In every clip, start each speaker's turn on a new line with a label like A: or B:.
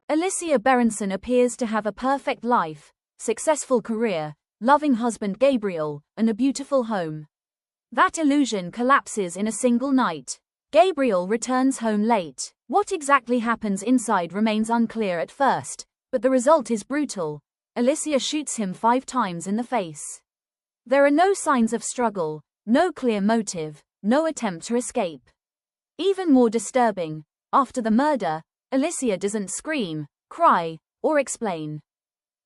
A: Alicia Berenson appears to have a perfect life, successful career, loving husband Gabriel, and a beautiful home. That illusion collapses in a single night. Gabriel returns home late. What exactly happens inside remains unclear at first, but the result is brutal. Alicia shoots him 5 times in the face. There are no signs of struggle, no clear motive, no attempt to escape. Even more disturbing, after the murder, Alicia doesn't scream, cry, or explain.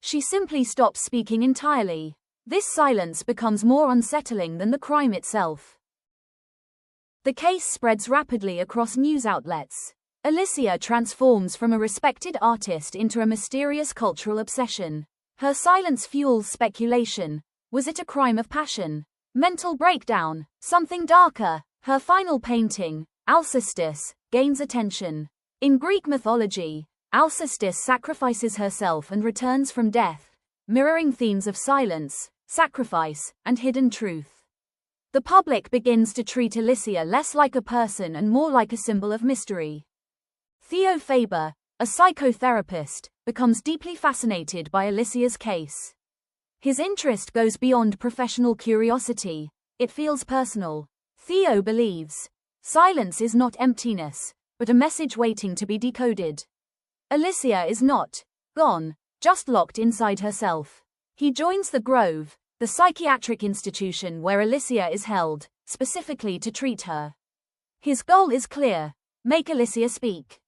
A: She simply stops speaking entirely. This silence becomes more unsettling than the crime itself. The case spreads rapidly across news outlets. Alicia transforms from a respected artist into a mysterious cultural obsession. Her silence fuels speculation. Was it a crime of passion? Mental breakdown? Something darker? Her final painting, Alcestis, gains attention. In Greek mythology, Alcestis sacrifices herself and returns from death, mirroring themes of silence, sacrifice, and hidden truth. The public begins to treat Alicia less like a person and more like a symbol of mystery. Theo, a psychotherapist, becomes deeply fascinated by Alicia's case. His interest goes beyond professional curiosity, it feels personal. Theo believes silence is not emptiness, but a message waiting to be decoded. Alicia is not gone, just locked inside herself. He joins the Grove, the psychiatric institution where Alicia is held, specifically to treat her. His goal is clear: make Alicia speak.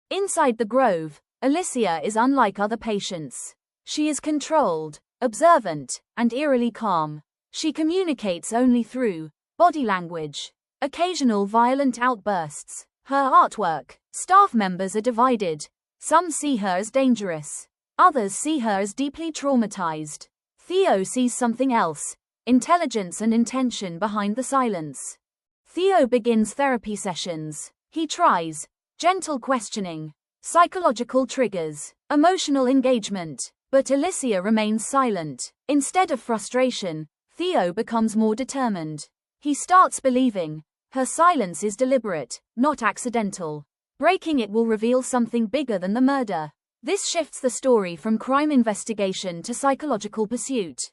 A: Inside the Grove, Alicia is unlike other patients. She is controlled, observant, and eerily calm. She communicates only through body language, occasional violent outbursts. Her artwork, staff members are divided. Some see her as dangerous. Others see her as deeply traumatized. Theo sees something else: intelligence and intention behind the silence. Theo begins therapy sessions. He tries gentle questioning, psychological triggers, emotional engagement, but Alicia remains silent. Instead of frustration, Theo becomes more determined. He starts believing her silence is deliberate, not accidental. Breaking it will reveal something bigger than the murder. This shifts the story from crime investigation to psychological pursuit.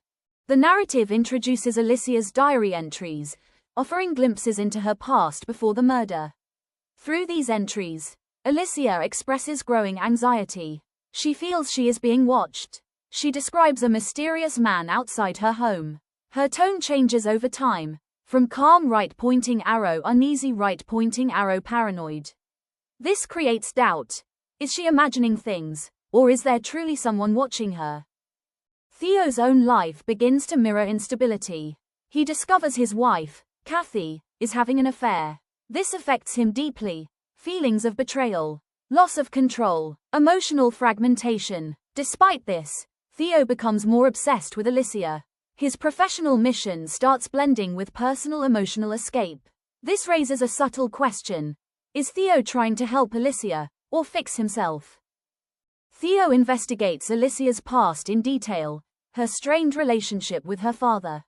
A: The narrative introduces Alicia's diary entries, offering glimpses into her past before the murder. Through these entries, Alicia expresses growing anxiety. She feels she is being watched. She describes a mysterious man outside her home. Her tone changes over time, from calm right-pointing arrow uneasy right-pointing arrow paranoid. This creates doubt. Is she imagining things, or is there truly someone watching her? Theo's own life begins to mirror instability. He discovers his wife, Kathy, is having an affair. This affects him deeply. Feelings of betrayal, loss of control, emotional fragmentation. Despite this, Theo becomes more obsessed with Alicia. His professional mission starts blending with personal emotional escape. This raises a subtle question: is Theo trying to help Alicia, or fix himself? Theo investigates Alicia's past in detail: her strained relationship with her father,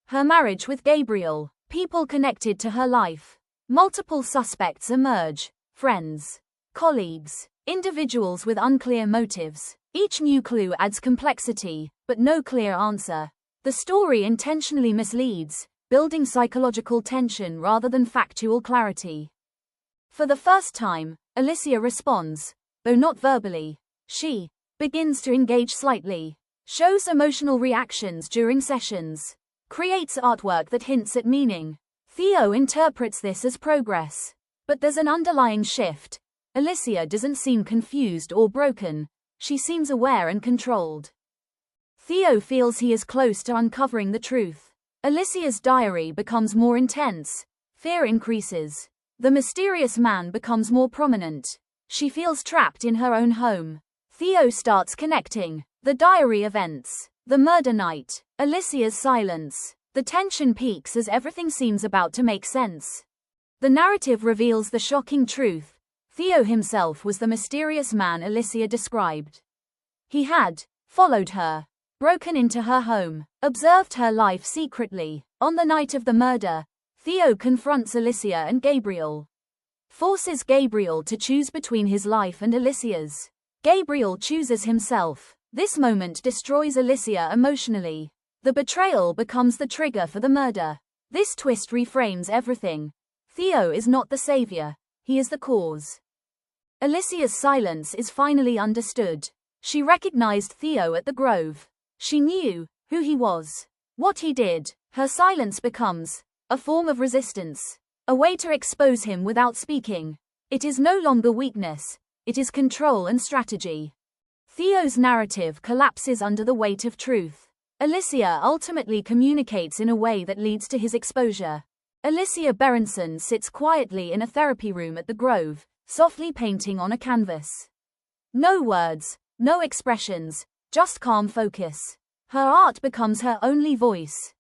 A: her marriage with Gabriel, people connected to her life. Multiple suspects emerge: friends, colleagues, individuals with unclear motives. Each new clue adds complexity, but no clear answer. The story intentionally misleads, building psychological tension rather than factual clarity. For the first time, Alicia responds, though not verbally. She begins to engage slightly, shows emotional reactions during sessions, creates artwork that hints at meaning. Theo interprets this as progress. But there's an underlying shift. Alicia doesn't seem confused or broken. She seems aware and controlled. Theo feels he is close to uncovering the truth. Alicia's diary becomes more intense. Fear increases. The mysterious man becomes more prominent. She feels trapped in her own home. Theo starts connecting the diary events, the murder night, Alicia's silence. The tension peaks as everything seems about to make sense. The narrative reveals the shocking truth: Theo himself was the mysterious man Alicia described. He had followed her, broken into her home, observed her life secretly. On the night of the murder, Theo confronts Alicia and Gabriel. forces Gabriel to choose between his life and Alicia's. Gabriel chooses himself. This moment destroys Alicia emotionally. The betrayal becomes the trigger for the murder. This twist reframes everything. Theo is not the savior, he is the cause. Alicia's silence is finally understood. She recognized Theo at the Grove. She knew who he was, what he did. Her silence becomes a form of resistance, a way to expose him without speaking. It is no longer weakness, it is control and strategy. Theo's narrative collapses under the weight of truth. Alicia ultimately communicates in a way that leads to his exposure. Alicia Berenson sits quietly in a therapy room at the Grove, softly painting on a canvas. No words, no expressions, just calm focus. Her art becomes her only voice.